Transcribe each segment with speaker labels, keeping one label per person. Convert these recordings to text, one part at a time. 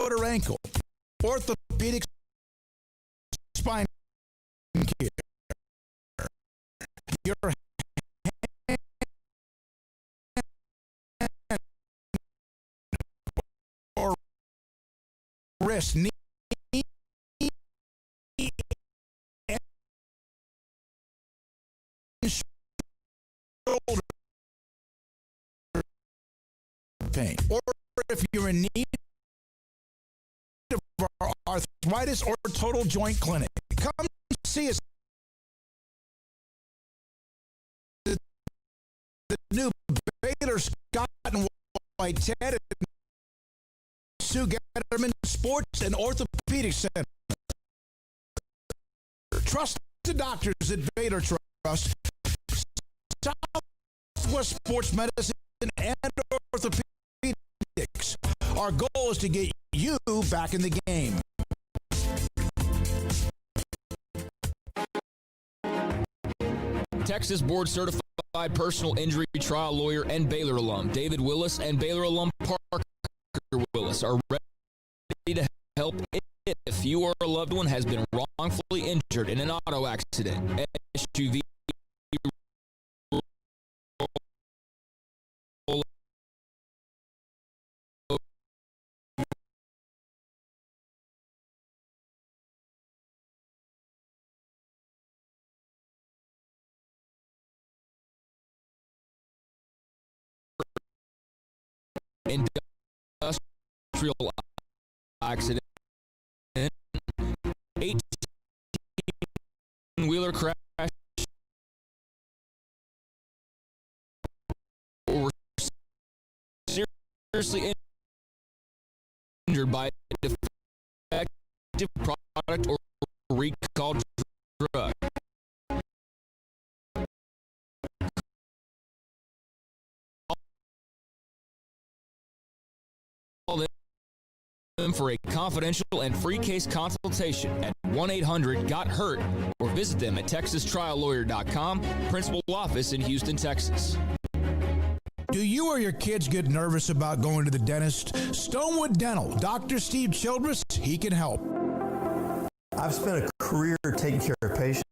Speaker 1: foot or ankle, orthopedic spine care, your hand or wrist, knee, and shoulder pain, or if you're in need of arthritis or total joint clinic, come see us. The new Baylor Scott and White Ted and Sue Getterman Sports and Orthopedic Center. Trust the doctors at Baylor Trust, Southwest Sports Medicine, and Orthopedics. Our goal is to get you back in the game.
Speaker 2: Texas board certified personal injury trial lawyer and Baylor alum David Willis and Baylor alum Parker Willis are ready to help if you or a loved one has been wrongfully injured in an auto accident, SUV, industrial accident, 18-wheeler crash, or seriously injured by a defective product or recalled drug. For a confidential and free case consultation at 1-800-GOT-HURT or visit them at texastriallawyer.com, principal office in Houston, Texas.
Speaker 1: Do you or your kids get nervous about going to the dentist? Stonewood Dental, Dr. Steve Childress, he can help.
Speaker 3: I've spent a career taking care of patients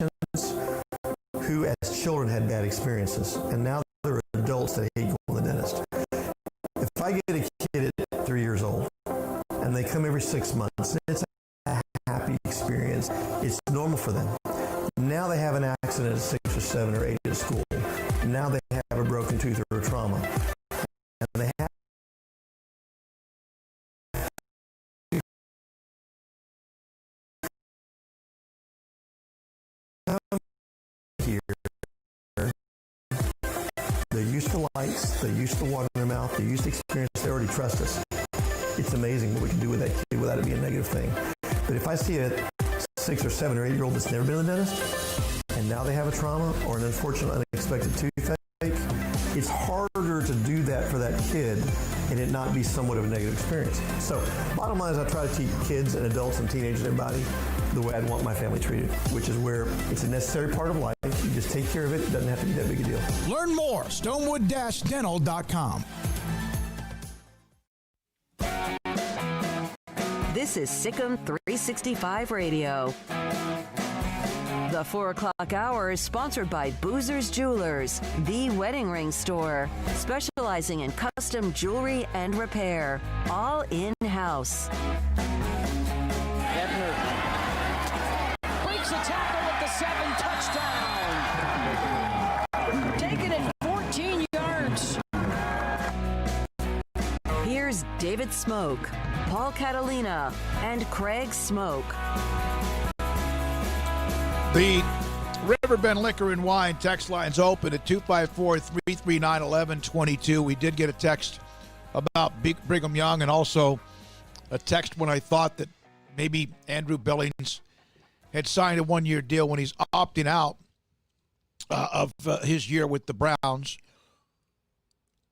Speaker 3: who as children had bad experiences, and now they're adults that hate going to the dentist. If I get a kid at 3 years old, and they come every 6 months, it's a happy experience. It's normal for them. Now they have an accident at 6 or 7 or 8 at school. Now they have a broken tooth or a trauma. And they have here. They're used to lights. They're used to water in their mouth. They're used to experience. They already trust us. It's amazing what we can do with that kid without it being a negative thing. But if I see a 6 or 7 or 8 year old that's never been to the dentist, and now they have a trauma or an unfortunate unexpected toothache, it's harder to do that for that kid and it not be somewhat of a negative experience. So bottom line is I try to teach kids and adults and teenagers and everybody the way I'd want my family treated, which is where it's a necessary part of life. You just take care of it. It doesn't have to be that big a deal.
Speaker 1: Learn more, stonewood-dental.com.
Speaker 4: This is Sikkim 365 Radio. The 4 o'clock hour is sponsored by Boozer's Jewelers, the wedding ring store, specializing in custom jewelry and repair, all in-house.
Speaker 5: Ebner breaks a tackle with the 7 touchdown. Taken it 14 yards.
Speaker 4: Here's David Smoke, Paul Catalina, and Craig Smoke.
Speaker 1: The Riverbend Liquor and Wine text line's open at 254-339-1122. We did get a text about Brigham Young and also a text when I thought that maybe Andrew Billings had signed a one-year deal when he's opting out of his year with the Browns.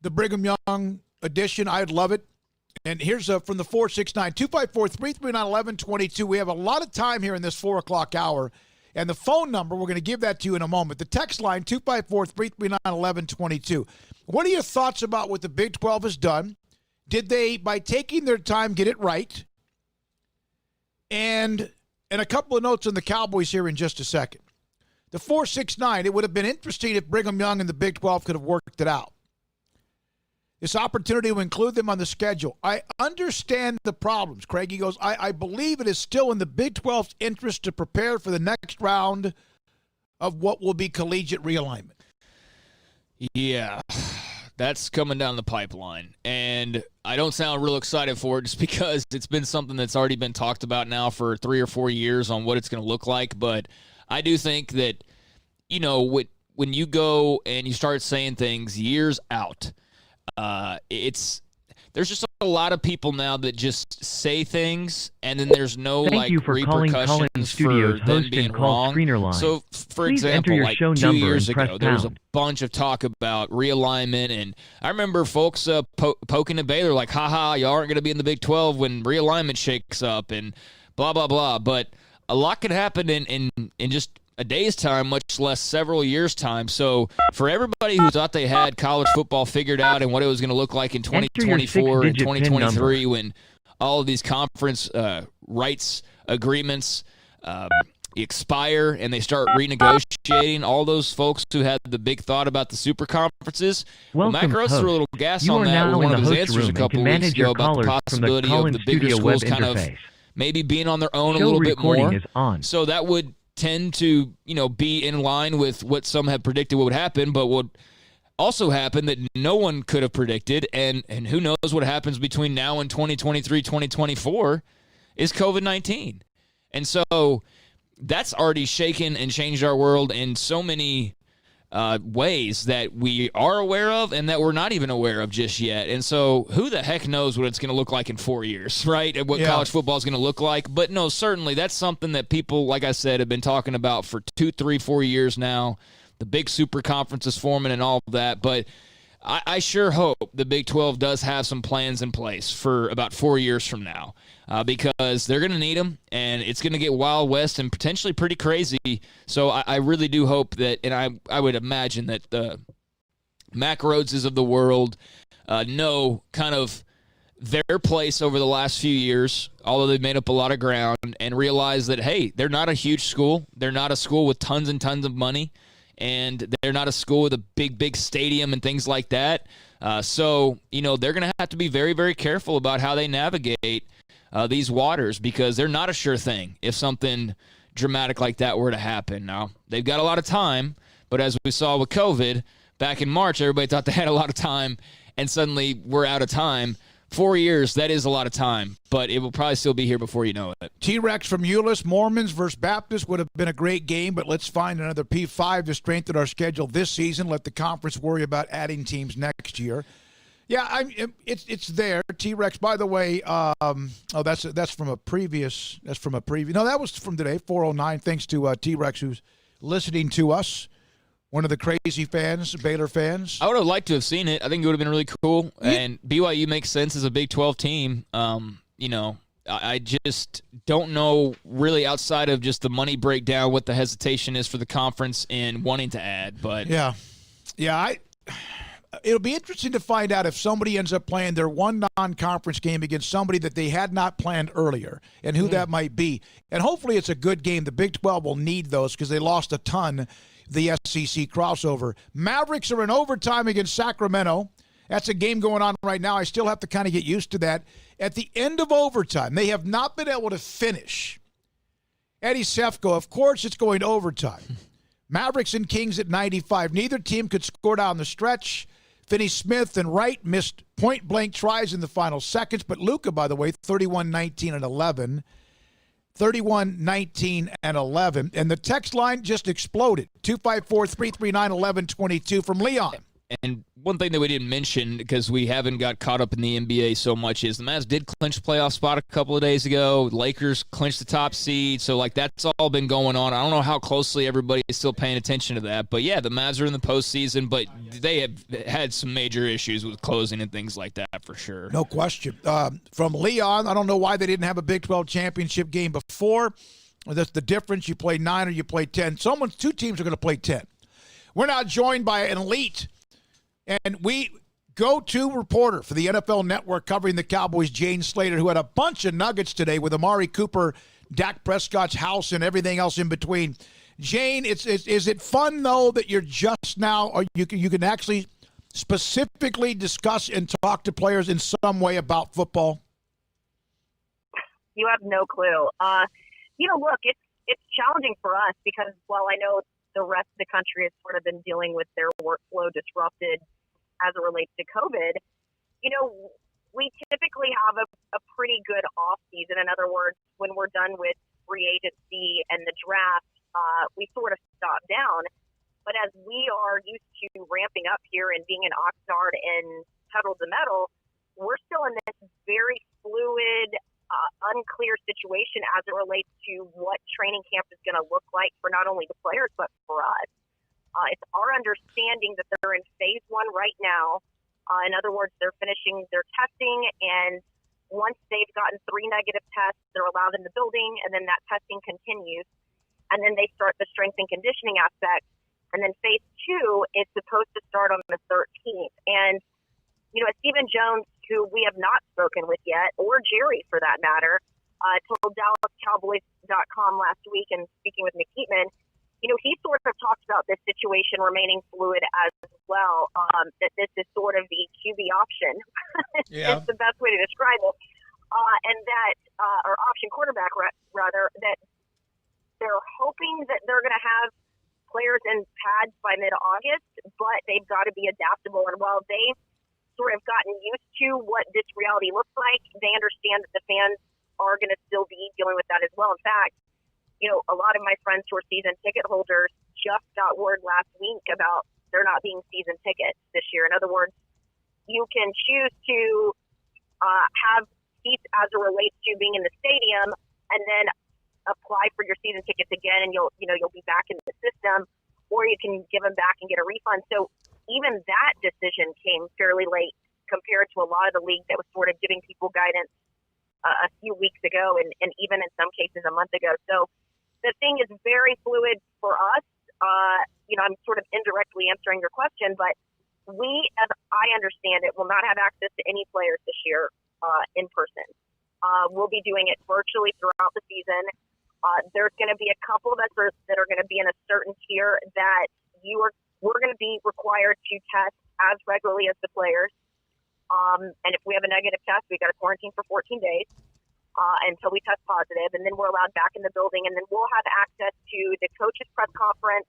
Speaker 1: The Brigham Young edition, I'd love it. And here's from the 469-254-339-1122. We have a lot of time here in this 4 o'clock hour. And the phone number, we're going to give that to you in a moment. The text line, 254-339-1122. What are your thoughts about what the Big 12 has done? Did they, by taking their time, get it right? And a couple of notes on the Cowboys here in just a second. The 4-6-9, it would have been interesting if Brigham Young and the Big 12 could have worked it out. This opportunity to include them on the schedule. I understand the problems. Craigie goes, I believe it is still in the Big 12's interest to prepare for the next round of what will be collegiate realignment.
Speaker 2: Yeah, that's coming down the pipeline. And I don't sound real excited for it just because it's been something that's already been talked about now for 3 or 4 years on what it's going to look like. But I do think that, when you go and you start saying things years out, there's just a lot of people now that just say things and then there's no repercussions for them being wrong. So, for example, like 2 years ago, there was a bunch of talk about realignment, and I remember folks poking at Baylor like, haha, y'all aren't going to be in the Big 12 when realignment shakes up and blah, blah, blah. But a lot could happen in just a day's time, much less several years' time. So for everybody who thought they had college football figured out and what it was going to look like in 2024 and 2023 when all of these conference rights agreements expire and they start renegotiating, all those folks who had the big thought about the super conferences, Mack Rhoades threw a little gas on that with one of his answers a couple of weeks ago about the possibility of the bigger schools kind of maybe being on their own a little bit more. So that would tend to, be in line with what some have predicted would happen, but what also happened that no one could have predicted, and who knows what happens between now and 2023, 2024, is COVID-19. And so that's already shaken and changed our world in so many ways that we are aware of and that we're not even aware of just yet. And so who the heck knows what it's going to look like in 4 years, right? And what college football is going to look like. But no, certainly that's something that people, like I said, have been talking about for 2, 3, 4 years now. The big super conferences forming and all of that. But I sure hope the Big 12 does have some plans in place for about 4 years from now because they're going to need them, and it's going to get Wild West and potentially pretty crazy. So I really do hope that, and I would imagine that the Mack Rhoadeses of the world know kind of their place over the last few years, although they've made up a lot of ground, and realize that, hey, they're not a huge school. They're not a school with tons and tons of money. And they're not a school with a big stadium and things like that. So, they're going to have to be very, very careful about how they navigate these waters because they're not a sure thing if something dramatic like that were to happen. Now, they've got a lot of time, but as we saw with COVID, back in March, everybody thought they had a lot of time, and suddenly we're out of time. 4 years, that is a lot of time, but it will probably still be here before you know it.
Speaker 1: T-Rex from Euless, Mormons versus Baptists would have been a great game, but let's find another P5 to strengthen our schedule this season. Let the conference worry about adding teams next year. Yeah, it's there. T-Rex, by the way, that's from a previous. No, that was from today, 4:09. Thanks to T-Rex who's listening to us. One of the crazy fans, Baylor fans.
Speaker 2: I would have liked to have seen it. I think it would have been really cool. And BYU makes sense as a Big 12 team. I just don't know really outside of just the money breakdown what the hesitation is for the conference in wanting to add. But
Speaker 1: it'll be interesting to find out if somebody ends up playing their one non-conference game against somebody that they had not planned earlier and who that might be. And hopefully it's a good game. The Big 12 will need those because they lost a ton. The SEC crossover. Mavericks are in overtime against Sacramento. That's a game going on right now. I still have to kind of get used to that. At the end of overtime, they have not been able to finish. Eddie Sefko, of course it's going to overtime. Mavericks and Kings at 95. Neither team could score down the stretch. Finney-Smith and Wright missed point-blank tries in the final seconds, but Luka, by the way, 31, 19, and 11. 31, 19, and 11. And the text line just exploded. 254-339-1122 from Leon.
Speaker 2: And one thing that we didn't mention, because we haven't got caught up in the NBA so much, is the Mavs did clinch playoff spot a couple of days ago. Lakers clinched the top seed. So, that's all been going on. I don't know how closely everybody is still paying attention to that. But, yeah, the Mavs are in the postseason, but they have had some major issues with closing and things like that for sure.
Speaker 1: No question. From Leon, I don't know why they didn't have a Big 12 championship game before. That's the difference. You play 9 or you play 10. Two teams are going to play 10. We're now joined by an elite and we go-to reporter for the NFL Network covering the Cowboys, Jane Slater, who had a bunch of nuggets today with Amari Cooper Dak Prescott's house and everything else in between. Jane, is it fun though that you're just now, or you can actually specifically discuss and talk to players in some way about football?
Speaker 6: You have no clue. Look, it's challenging for us because while I know the rest of the country has sort of been dealing with their workflow disrupted as it relates to COVID, we typically have a pretty good off season. In other words, when we're done with free agency and the draft, we sort of stop down. But as we are used to ramping up here and being an Oxnard and pedal to metal, we're still in this very fluid, unclear situation as it relates to what training camp is going to look like for not only the players, but for us. It's our understanding that they're in phase one right now. In other words, they're finishing their testing, and once they've gotten 3 negative tests, they're allowed in the building, and then that testing continues. And then they start the strength and conditioning aspect. And then phase 2 is supposed to start on the 13th. And, Stephen Jones, who we have not spoken with yet, or Jerry for that matter, told DallasCowboys.com last week, and speaking with Nick Heatman, he sort of talked about this situation remaining fluid as well, that this is sort of the QB option.
Speaker 1: Yeah.
Speaker 6: It's the best way to describe it. And that, or option quarterback, rather, that they're hoping that they're going to have players in pads by mid-August, but they've got to be adaptable. And while they've sort of gotten used to what this reality looks like, they understand that the fans are going to still be dealing with that as well. In fact, a lot of my friends who are season ticket holders just got word last week about there not being season tickets this year. In other words, you can choose to have seats as it relates to being in the stadium and then apply for your season tickets again, and you'll be back in the system, or you can give them back and get a refund. So even that decision came fairly late compared to a lot of the leagues that was sort of giving people guidance a few weeks ago and even in some cases a month ago. So the thing is very fluid for us. I'm sort of indirectly answering your question, but we, as I understand it, will not have access to any players this year in person. We'll be doing it virtually throughout the season. There's going to be a couple of us that are going to be in a certain tier that we're going to be required to test as regularly as the players. And if we have a negative test, we got to quarantine for 14 days until we test positive, and then we're allowed back in the building, and then we'll have access to the coaches' press conference,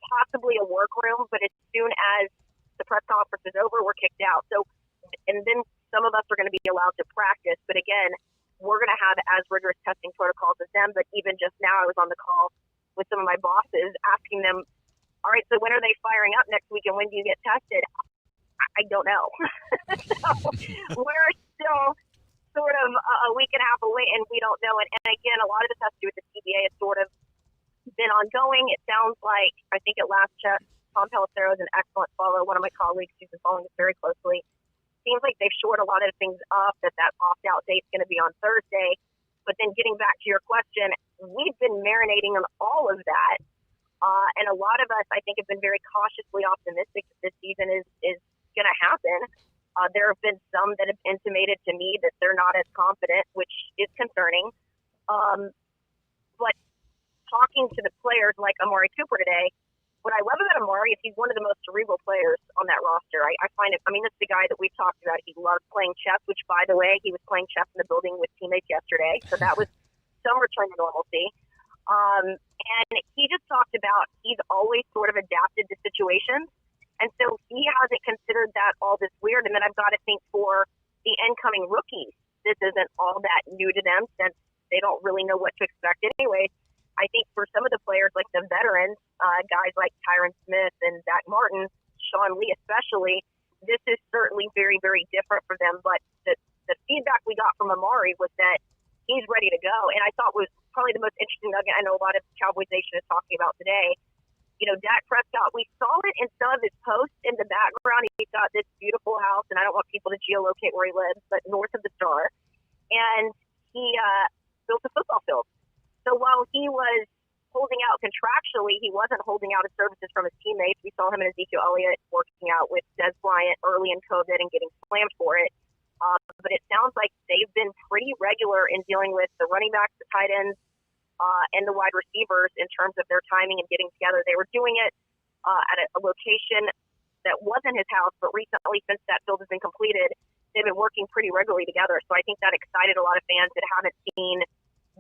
Speaker 6: possibly a workroom, but as soon as the press conference is over, we're kicked out. So, and then some of us are going to be allowed to practice, but again, we're going to have as rigorous testing protocols as them. But even just now, I was on the call with some of my bosses asking them, all right, so when are they firing up next week, and when do you get tested? I don't know. So we're still sort of a week and a half away, and we don't know. And again, a lot of this has to do with the CBA. It's sort of been ongoing. It sounds like, I think at last check, Tom Pelissero is an excellent follower. One of my colleagues who's been following this very closely. Seems like they've shored a lot of things up, that opt-out date's going to be on Thursday. But then getting back to your question, we've been marinating on all of that. And a lot of us, I think, have been very cautiously optimistic that this season is going to happen. There have been some that have intimated to me that they're not as confident, which is concerning. But talking to the players like Amari Cooper today, what I love about Amari is he's one of the most cerebral players on that roster. I find it, this is the guy that we've talked about. He loves playing chess, which, by the way, he was playing chess in the building with teammates yesterday. So that was some return to normalcy. And he just talked about he's always sort of adapted to situations. And so he hasn't considered that all this weird. And then I've got to think for the incoming rookies, this isn't all that new to them since they don't really know what to expect anyway. I think for some of the players, like the veterans, guys like Tyron Smith and Zach Martin, Sean Lee especially, this is certainly very, very different for them. But the feedback we got from Amari was that he's ready to go. And I thought was probably the most interesting nugget I know a lot of Cowboys Nation is talking about today. Dak Prescott, we saw it in some of his posts in the background. He's got this beautiful house, and I don't want people to geolocate where he lives, but north of the Star. And he built a football field. So while he was holding out contractually, he wasn't holding out his services from his teammates. We saw him and Ezekiel Elliott working out with Des Bryant early in COVID and getting slammed for it. But it sounds like they've been pretty regular in dealing with the running backs, the tight ends, and the wide receivers in terms of their timing and getting together. They were doing it at a location that wasn't his house, but recently, since that field has been completed, they've been working pretty regularly together. So I think that excited a lot of fans that haven't seen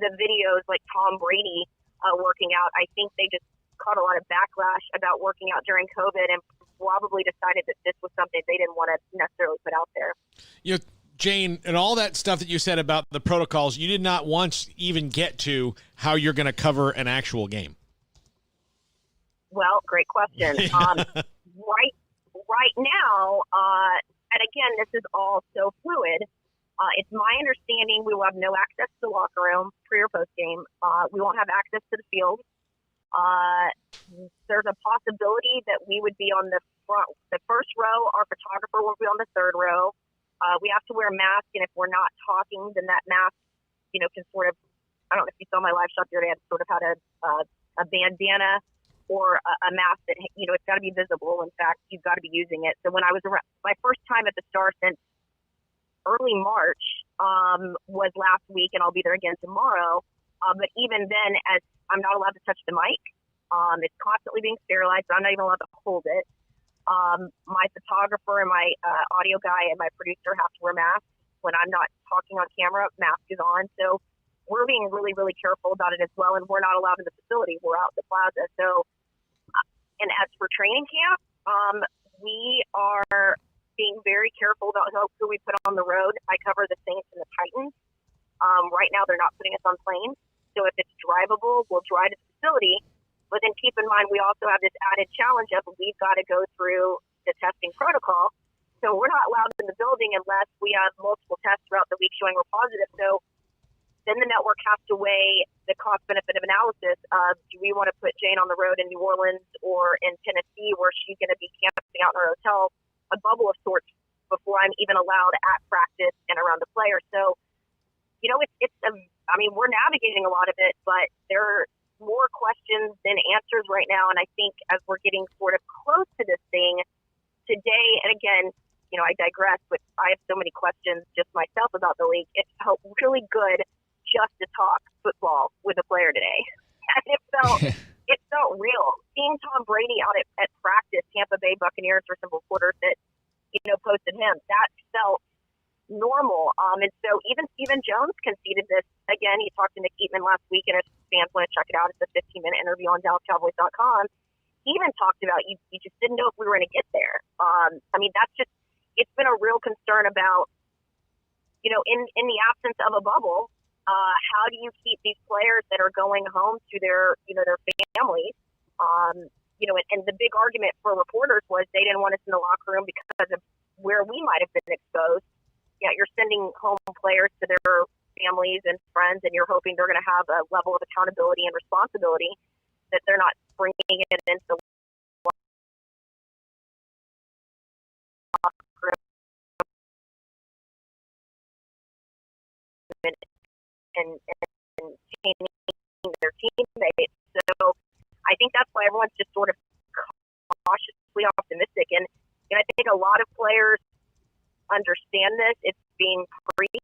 Speaker 6: the videos like Tom Brady working out. I think they just caught a lot of backlash about working out during COVID and probably decided that this was something they didn't want to necessarily put out there.
Speaker 7: You know, Jane, and all that stuff that you said about the protocols, you did not once even get to how you're going to cover an actual game.
Speaker 6: Well, great question. Right now, and again, this is all so fluid. It's my understanding we will have no access to the locker room pre or post game. We won't have access to the field. There's a possibility that we would be on the first row. Our photographer will be on the third row. We have to wear a mask, and if we're not talking, then that mask, can sort of, I don't know if you saw my live shot the other day, I sort of had a bandana or a mask that, it's got to be visible. In fact, you've got to be using it. So when I was around, my first time at the Star since early March was last week, and I'll be there again tomorrow. But even then, as I'm not allowed to touch the mic, it's constantly being sterilized, so I'm not even allowed to hold it. My photographer and my audio guy and my producer have to wear masks. When I'm not talking on camera, mask is on. So we're being really, really careful about it as well, and we're not allowed in the facility. We're out in the plaza. So, and as for training camp, we are being very careful about who we put on the road. I cover the Saints and the Titans. Right now, they're not putting us on planes. So if it's drivable, we'll drive to the facility. But then keep in mind, we also have this added challenge of we've got to go through the testing protocol. So we're not allowed in the building unless we have multiple tests throughout the week showing we're positive. So then the network has to weigh the cost-benefit of analysis of, do we want to put Jane on the road in New Orleans or in Tennessee where she's going to be camping out in her hotel, a bubble of sorts, before I'm even allowed at practice and around the players. So, we're navigating a lot of it, but there are more questions than answers right now. And I think as we're getting sort of close to this thing today, and again, I digress, but I have so many questions just myself about the league. It felt really good just to talk football with a player today. And it felt real. Seeing Tom Brady out at practice, Tampa Bay Buccaneers for some reporters that, posted him, that felt normal. And so even Stephen Jones conceded this. Again, he talked to Nick Eatman last week, and if fans want to check it out, it's a 15-minute interview on DallasCowboys.com. He even talked about you just didn't know if we were going to get there. That's just, it's been a real concern about, in the absence of a bubble, how do you keep these players that are going home to their families? And the big argument for reporters was they didn't want us in the locker room because of where we might have been exposed. Yeah, you're sending home players to their families and friends, and you're hoping they're going to have a level of accountability and responsibility that they're not bringing it into the locker room and changing their teammates. So I think that's why everyone's just sort of cautiously optimistic. And I think a lot of players understand this. It's being preached.